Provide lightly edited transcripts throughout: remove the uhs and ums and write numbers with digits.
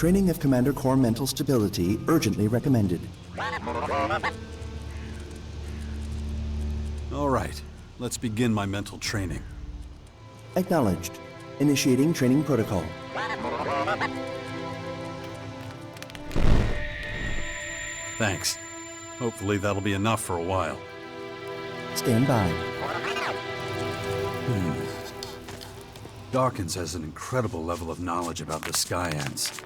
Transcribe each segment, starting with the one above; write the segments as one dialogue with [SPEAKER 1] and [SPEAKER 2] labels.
[SPEAKER 1] Training of Commander Core mental stability urgently recommended.
[SPEAKER 2] All right, let's begin my mental training.
[SPEAKER 1] Acknowledged. Initiating training protocol.
[SPEAKER 2] Thanks. Hopefully that'll be enough for a while.
[SPEAKER 1] Stand by.
[SPEAKER 2] Dawkins has an incredible level of knowledge about the Skyands.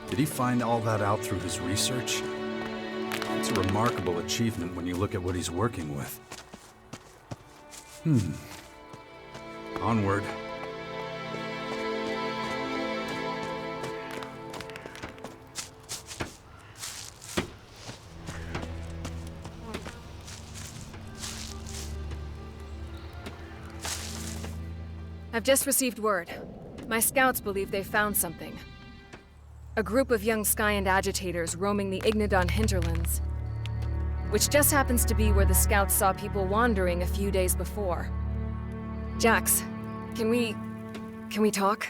[SPEAKER 2] Did he find all that out through his research? It's a remarkable achievement when you look at what he's working with. Onward.
[SPEAKER 3] I've just received word. My scouts believe they found something. A group of young Skyand agitators roaming the Ignadon hinterlands. Which just happens to be where the scouts saw people wandering a few days before. Jax, can we talk?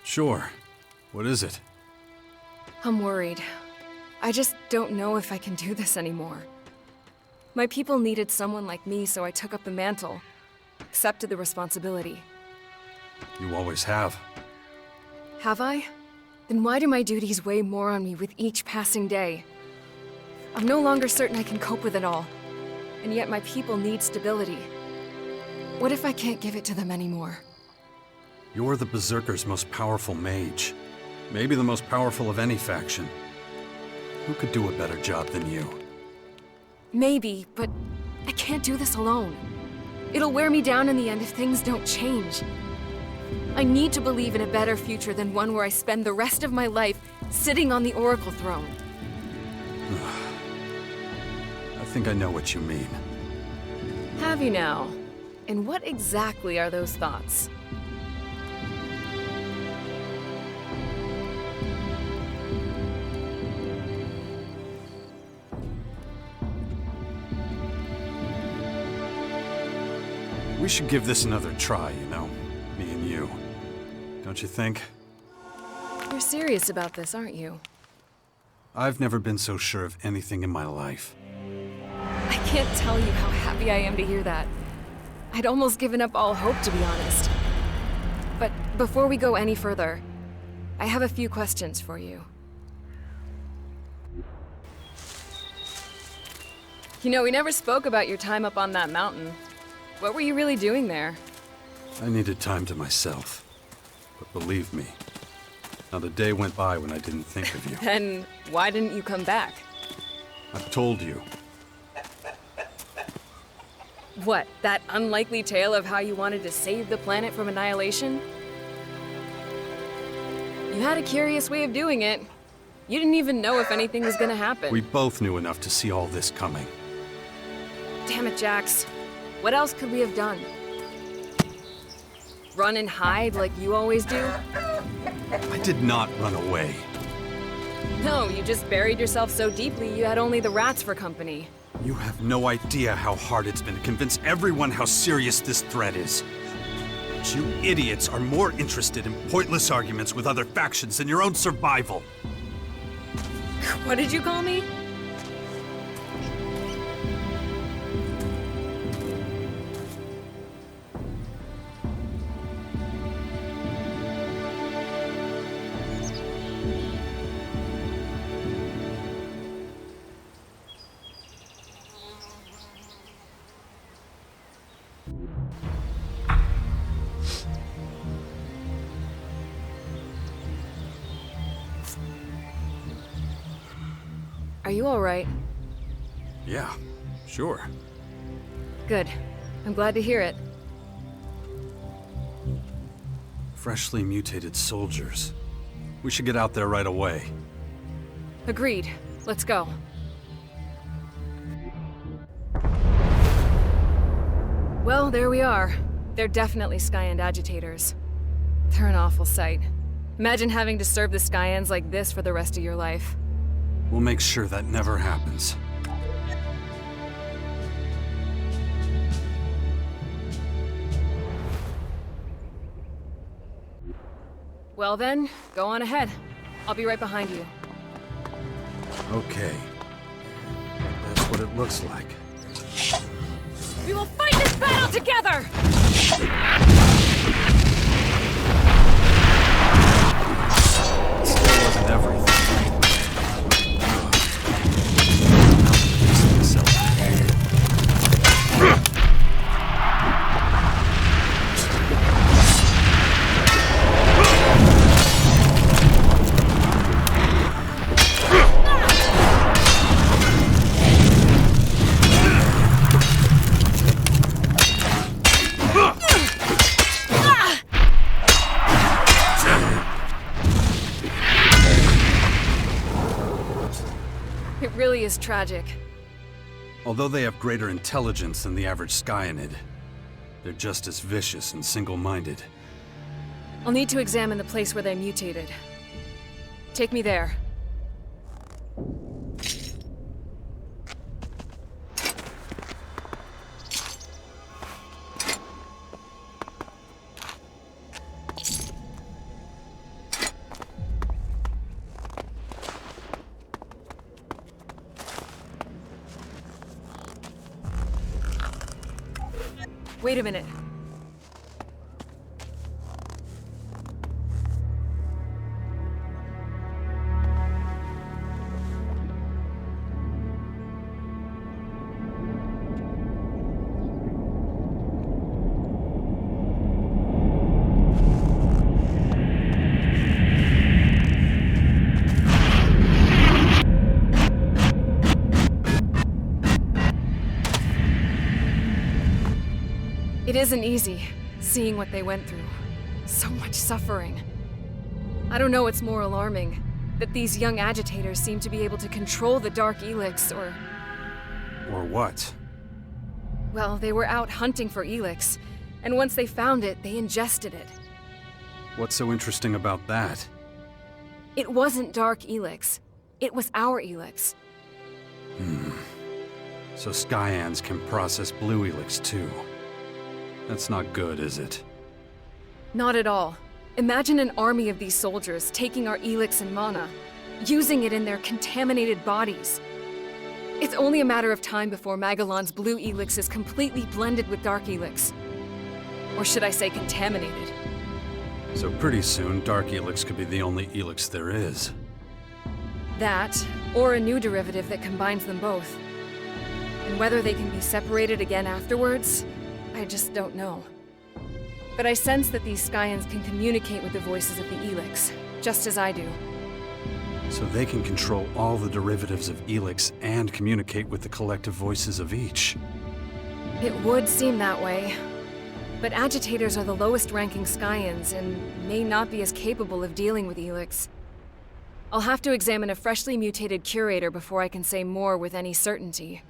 [SPEAKER 2] Sure. What is it?
[SPEAKER 3] I'm worried. I just don't know if I can do this anymore. My people needed someone like me, so I took up the mantle. Accepted the responsibility.
[SPEAKER 2] You always have.
[SPEAKER 3] Have I? Then why do my duties weigh more on me with each passing day? I'm no longer certain I can cope with it all. And yet my people need stability. What if I can't give it to them anymore?
[SPEAKER 2] You're the Berserker's most powerful mage. Maybe the most powerful of any faction. Who could do a better job than you?
[SPEAKER 3] Maybe, but I can't do this alone. It'll wear me down in the end if things don't change. I need to believe in a better future than one where I spend the rest of my life sitting on the Oracle throne.
[SPEAKER 2] I think I know what you mean.
[SPEAKER 3] Have you now? And what exactly are those thoughts?
[SPEAKER 2] We should give this another try, you know? Me and you. Don't you think?
[SPEAKER 3] You're serious about this, aren't you?
[SPEAKER 2] I've never been so sure of anything in my life.
[SPEAKER 3] I can't tell you how happy I am to hear that. I'd almost given up all hope, to be honest. But before we go any further, I have a few questions for you. You know, we never spoke about your time up on that mountain. What were you really doing there?
[SPEAKER 2] I needed time to myself. But believe me, not a day went by when I didn't think of you.
[SPEAKER 3] Then why didn't you come back?
[SPEAKER 2] I've told you.
[SPEAKER 3] What, that unlikely tale of how you wanted to save the planet from annihilation? You had a curious way of doing it. You didn't even know if anything was gonna happen.
[SPEAKER 2] We both knew enough to see all this coming.
[SPEAKER 3] Damn it, Jax. What else could we have done? Run and hide like you always do?
[SPEAKER 2] I did not run away.
[SPEAKER 3] No, you just buried yourself so deeply you had only the rats for company.
[SPEAKER 2] You have no idea how hard it's been to convince everyone how serious this threat is. But you idiots are more interested in pointless arguments with other factions than your own survival.
[SPEAKER 3] What did you call me? Are you all right?
[SPEAKER 2] Yeah, sure.
[SPEAKER 3] Good. I'm glad to hear it.
[SPEAKER 2] Freshly mutated soldiers. We should get out there right away.
[SPEAKER 3] Agreed. Let's go. Well, there we are. They're definitely Skyand agitators. They're an awful sight. Imagine having to serve the Skyands like this for the rest of your life.
[SPEAKER 2] We'll make sure that never happens.
[SPEAKER 3] Well then, go on ahead. I'll be right behind you.
[SPEAKER 2] Okay. That's what it looks like.
[SPEAKER 3] We will fight this battle together!
[SPEAKER 2] Still wasn't everything.
[SPEAKER 3] It really is tragic.
[SPEAKER 2] Although they have greater intelligence than the average Skyanid, they're just as vicious and single-minded.
[SPEAKER 3] I'll need to examine the place where they mutated. Take me there. Wait a minute. It isn't easy, seeing what they went through. So much suffering. I don't know what's more alarming, that these young agitators seem to be able to control the Dark ELEX, or...
[SPEAKER 2] Or what?
[SPEAKER 3] Well, they were out hunting for ELEX, and once they found it, they ingested it.
[SPEAKER 2] What's so interesting about that?
[SPEAKER 3] It wasn't Dark ELEX. It was our ELEX.
[SPEAKER 2] So Skyands can process blue ELEX too. That's not good, is it?
[SPEAKER 3] Not at all. Imagine an army of these soldiers taking our ELEX and mana, using it in their contaminated bodies. It's only a matter of time before Magalan's blue ELEX is completely blended with Dark ELEX. Or should I say contaminated?
[SPEAKER 2] So pretty soon, Dark ELEX could be the only ELEX there is.
[SPEAKER 3] That, or a new derivative that combines them both. And whether they can be separated again afterwards, I just don't know. But I sense that these Skyands can communicate with the voices of the ELEX, just as I do.
[SPEAKER 2] So they can control all the derivatives of ELEX and communicate with the collective voices of each.
[SPEAKER 3] It would seem that way. But agitators are the lowest-ranking Skyands and may not be as capable of dealing with ELEX. I'll have to examine a freshly mutated curator before I can say more with any certainty.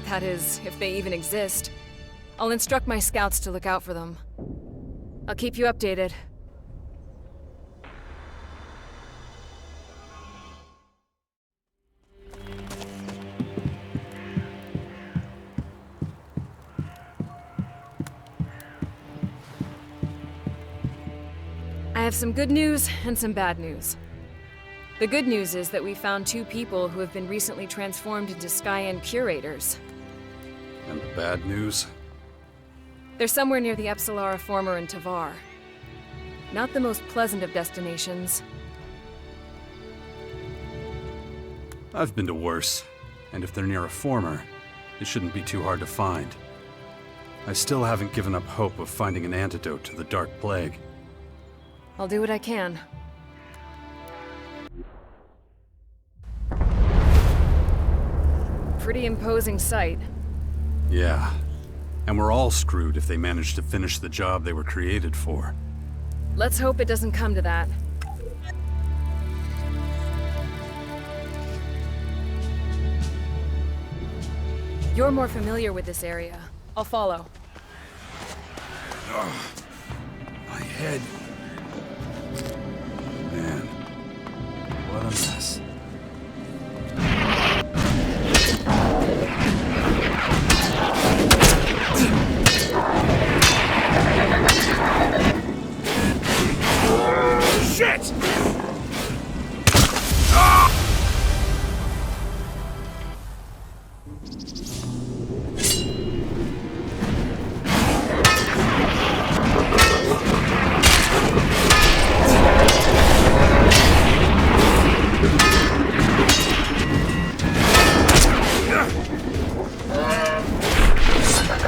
[SPEAKER 3] That is, if they even exist. I'll instruct my scouts to look out for them. I'll keep you updated. I have some good news and some bad news. The good news is that we found 2 people who have been recently transformed into Skyend curators.
[SPEAKER 2] And the bad news?
[SPEAKER 3] They're somewhere near the Epsilara Former in Tavar. Not the most pleasant of destinations.
[SPEAKER 2] I've been to worse, and if they're near a Former, it shouldn't be too hard to find. I still haven't given up hope of finding an antidote to the Dark Plague.
[SPEAKER 3] I'll do what I can. Pretty imposing sight.
[SPEAKER 2] Yeah. And we're all screwed if they manage to finish the job they were created for.
[SPEAKER 3] Let's hope it doesn't come to that. You're more familiar with this area. I'll follow.
[SPEAKER 2] My head. Man, what a mess.
[SPEAKER 4] Shit!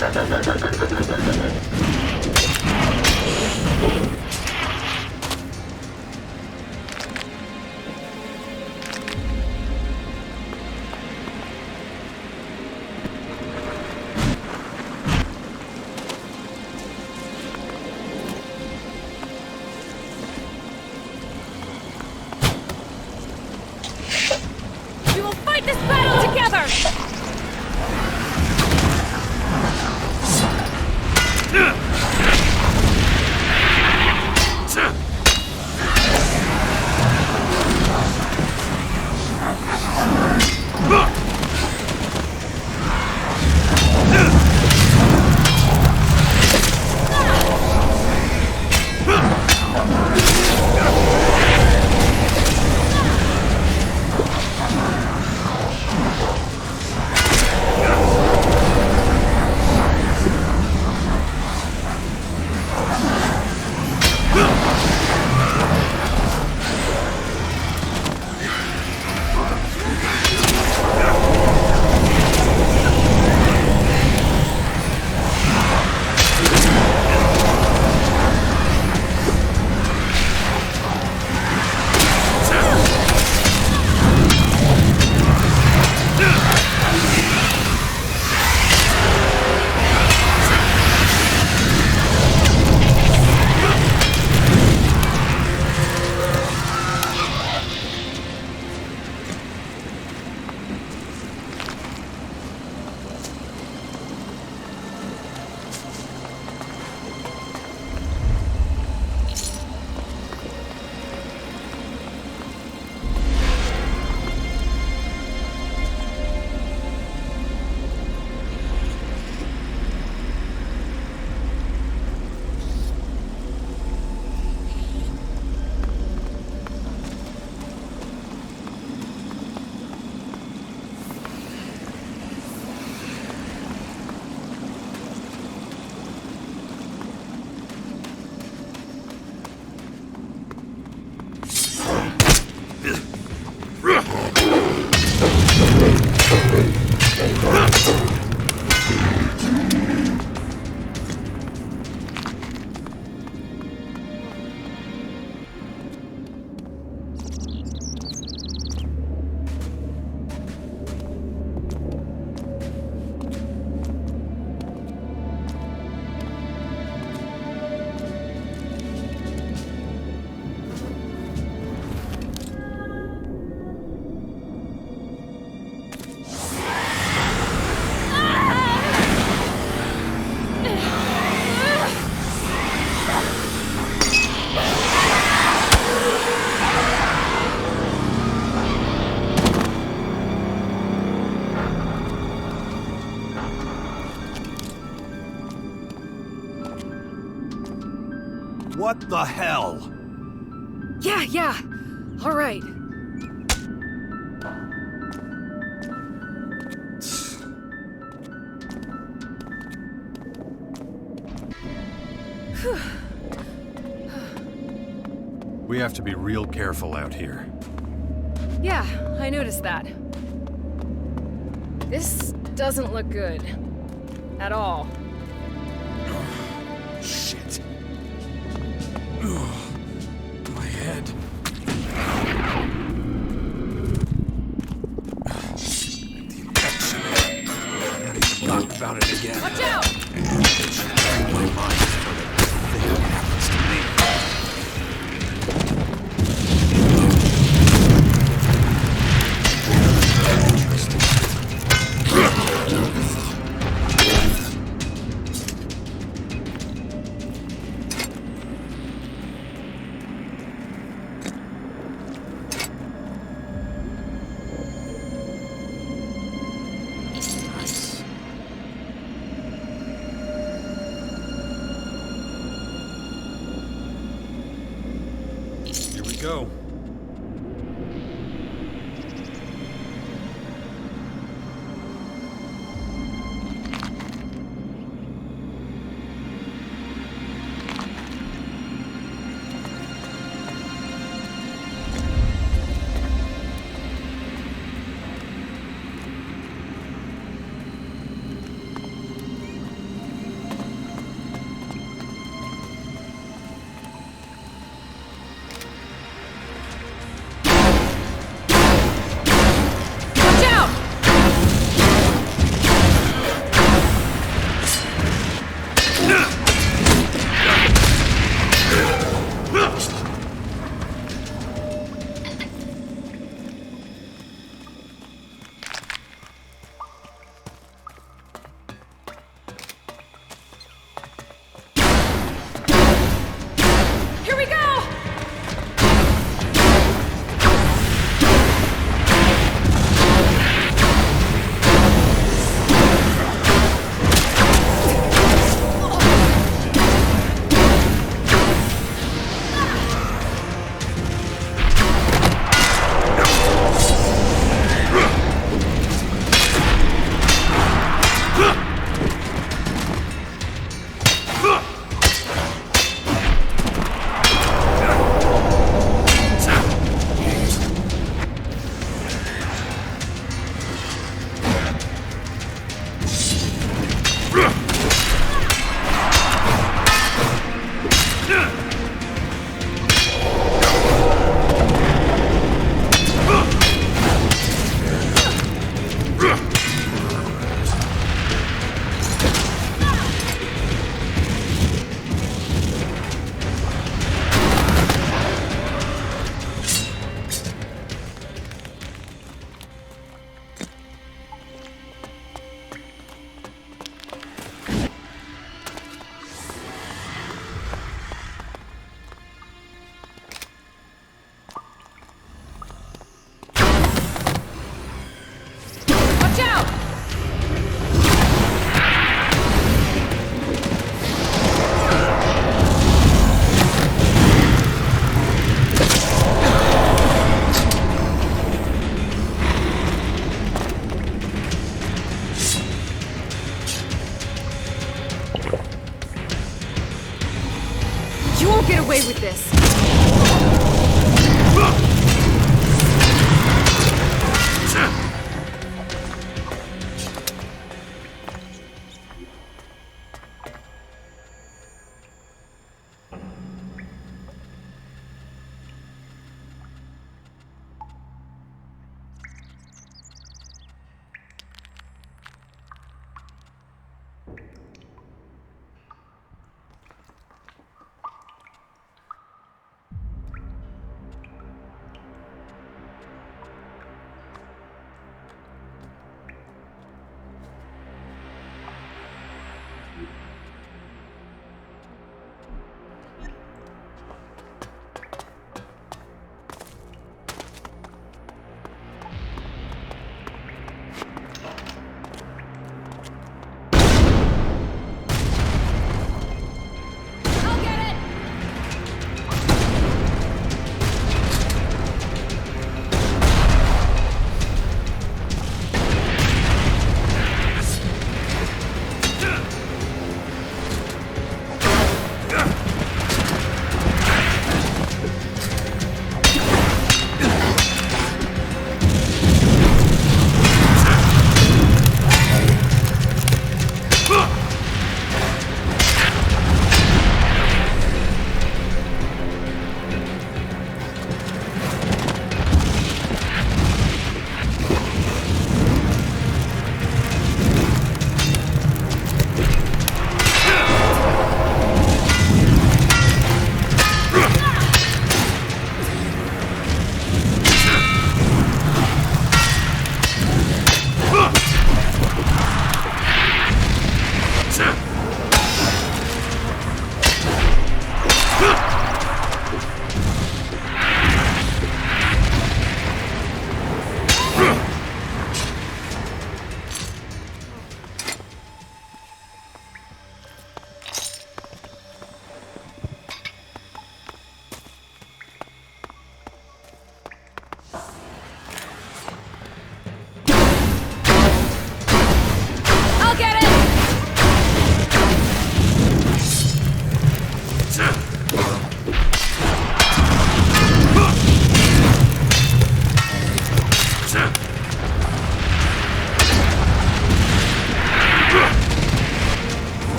[SPEAKER 3] We will fight this battle together!
[SPEAKER 2] What the hell?
[SPEAKER 3] Yeah. All right.
[SPEAKER 2] We have to be real careful out here.
[SPEAKER 3] Yeah, I noticed that. This doesn't look good. At all.
[SPEAKER 2] Shit. My head. The infection. I already forgot about it again.
[SPEAKER 3] Watch out!
[SPEAKER 2] It should bring my mind for the thing that happens to me. Here we go.
[SPEAKER 3] away with this.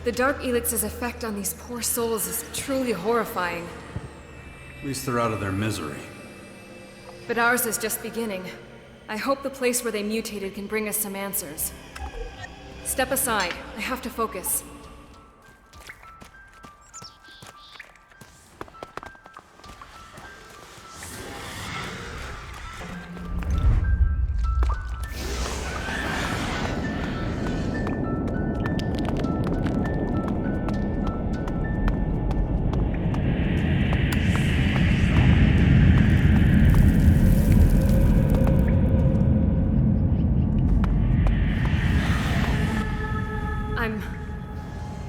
[SPEAKER 3] The Dark Elix's effect on these poor souls is truly horrifying.
[SPEAKER 2] At least they're out of their misery.
[SPEAKER 3] But ours is just beginning. I hope the place where they mutated can bring us some answers. Step aside. I have to focus.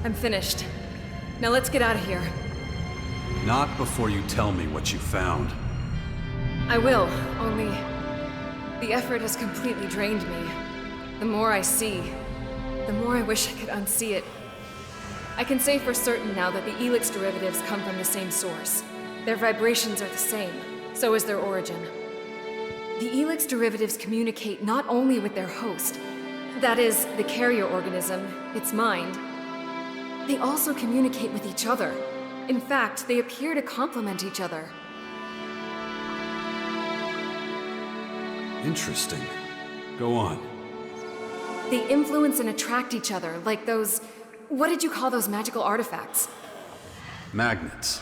[SPEAKER 3] I'm finished. Now let's get out of here.
[SPEAKER 2] Not before you tell me what you found.
[SPEAKER 3] I will, only the effort has completely drained me. The more I see, the more I wish I could unsee it. I can say for certain now that the Elix derivatives come from the same source. Their vibrations are the same. So is their origin. The ELEX derivatives communicate not only with their host, that is, the carrier organism, its mind, they also communicate with each other. In fact, they appear to complement each other.
[SPEAKER 2] Interesting. Go on.
[SPEAKER 3] They influence and attract each other, like those... What did you call those magical artifacts?
[SPEAKER 2] Magnets.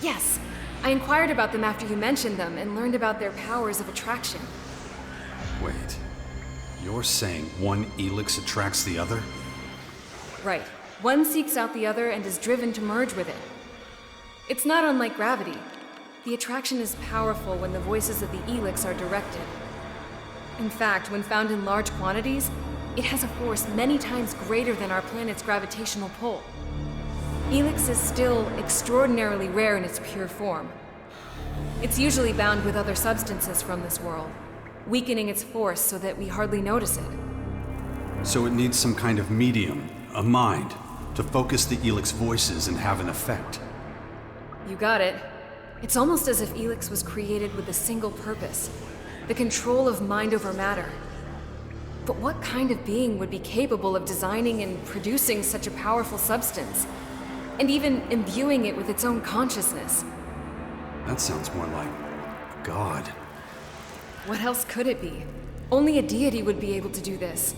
[SPEAKER 3] Yes. I inquired about them after you mentioned them and learned about their powers of attraction.
[SPEAKER 2] Wait. You're saying one ELEX attracts the other?
[SPEAKER 3] Right. One seeks out the other and is driven to merge with it. It's not unlike gravity. The attraction is powerful when the voices of the ELEX are directed. In fact, when found in large quantities, it has a force many times greater than our planet's gravitational pull. ELEX is still extraordinarily rare in its pure form. It's usually bound with other substances from this world, weakening its force so that we hardly notice it.
[SPEAKER 2] So it needs some kind of medium, a mind, to focus the ELEX voices and have an effect.
[SPEAKER 3] You got it. It's almost as if ELEX was created with a single purpose, the control of mind over matter. But what kind of being would be capable of designing and producing such a powerful substance, and even imbuing it with its own consciousness?
[SPEAKER 2] That sounds more like God.
[SPEAKER 3] What else could it be? Only a deity would be able to do this.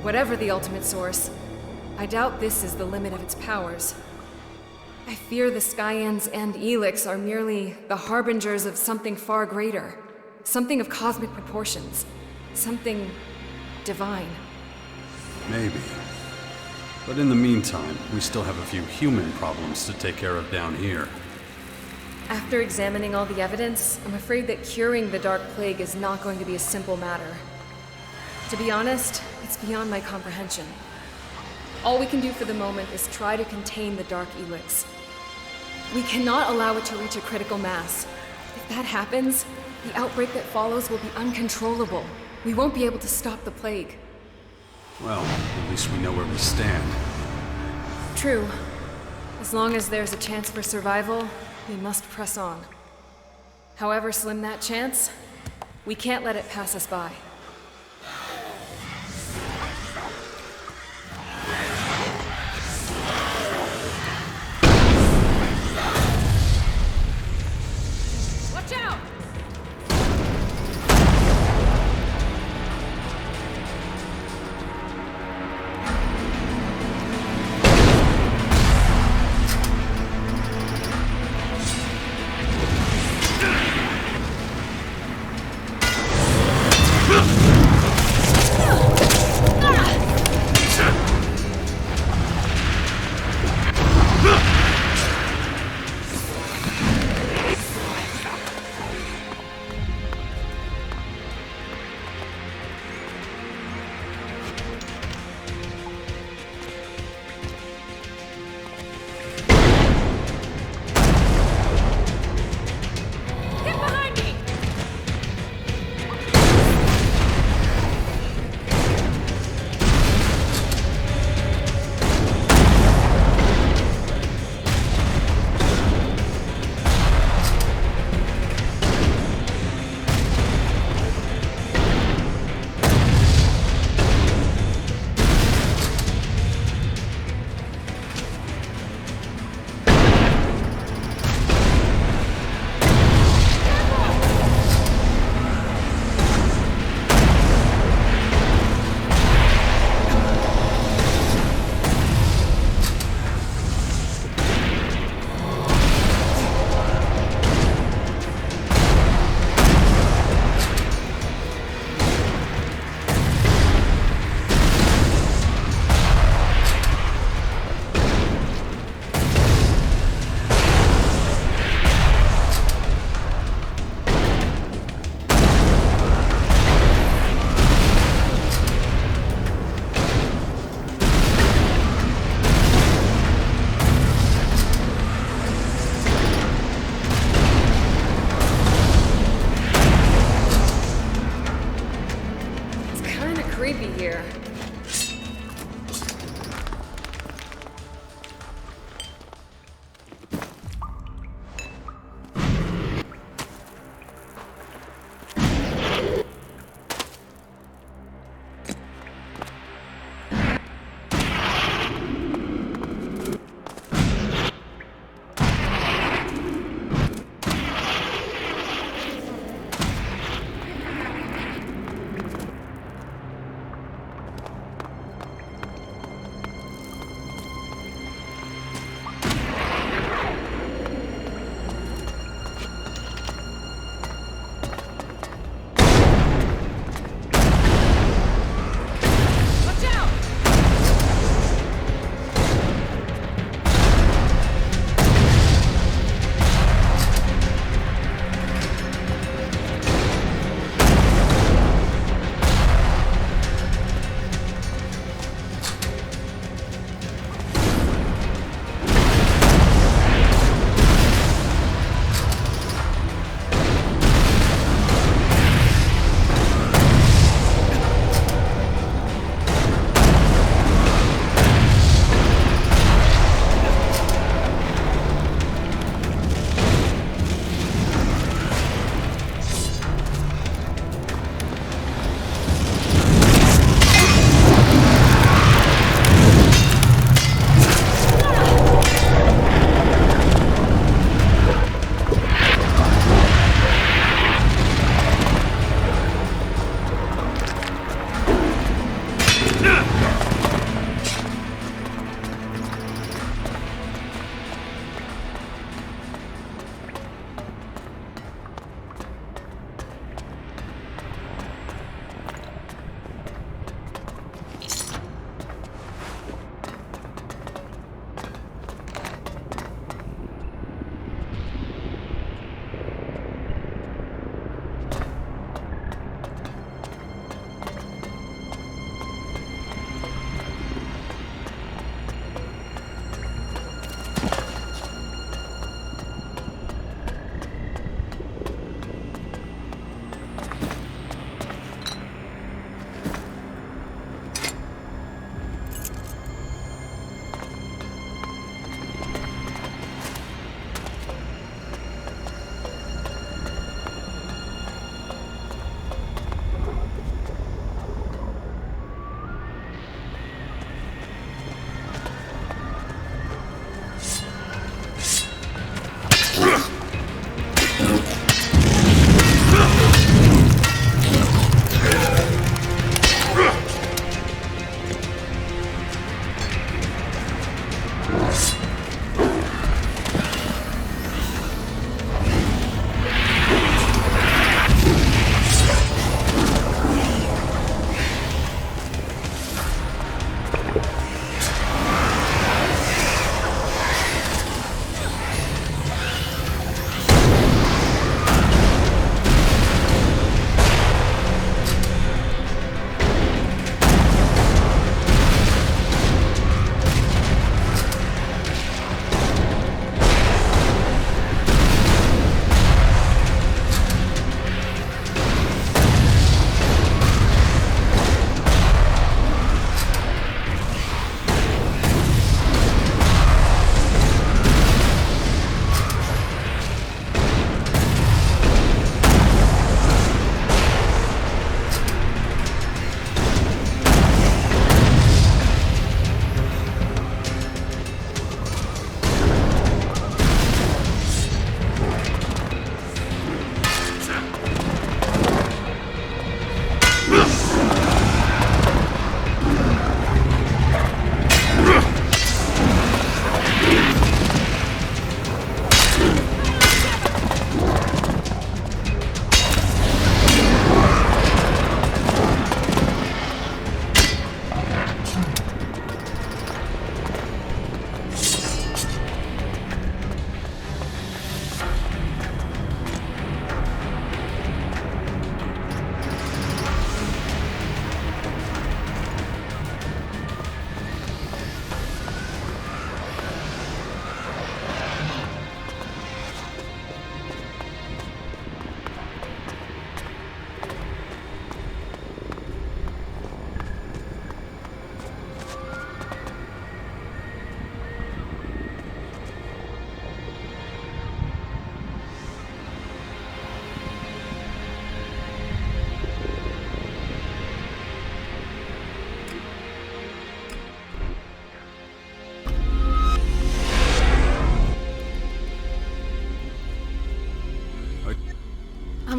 [SPEAKER 3] Whatever the ultimate source, I doubt this is the limit of its powers. I fear the Skyands and ELEX are merely the harbingers of something far greater. Something of cosmic proportions. Something divine.
[SPEAKER 2] Maybe. But in the meantime, we still have a few human problems to take care of down here.
[SPEAKER 3] After examining all the evidence, I'm afraid that curing the Dark Plague is not going to be a simple matter. To be honest, it's beyond my comprehension. All we can do for the moment is try to contain the Dark ELEX. We cannot allow it to reach a critical mass. If that happens, the outbreak that follows will be uncontrollable. We won't be able to stop the plague.
[SPEAKER 2] Well, at least we know where we stand.
[SPEAKER 3] True. As long as there's a chance for survival, we must press on. However slim that chance, we can't let it pass us by. Watch out!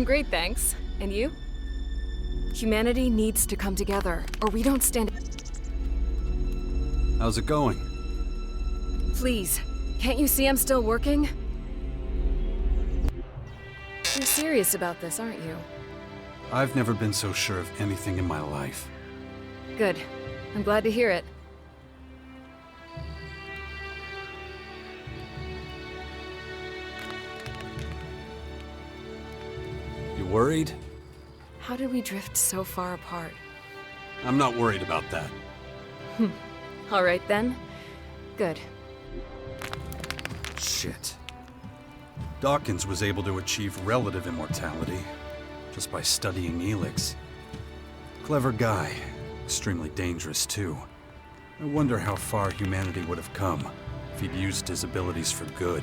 [SPEAKER 3] great, thanks. And you? Humanity needs to come together, or we don't stand...
[SPEAKER 2] How's it going?
[SPEAKER 3] Please, can't you see I'm still working? You're serious about this, aren't you?
[SPEAKER 2] I've never been so sure of anything in my life.
[SPEAKER 3] Good. I'm glad to hear it.
[SPEAKER 2] You worried?
[SPEAKER 3] How did we drift so far apart?
[SPEAKER 2] I'm not worried about that.
[SPEAKER 3] All right then. Good.
[SPEAKER 2] Shit. Dawkins was able to achieve relative immortality just by studying ELEX. Clever guy. Extremely dangerous, too. I wonder how far humanity would have come if he'd used his abilities for good.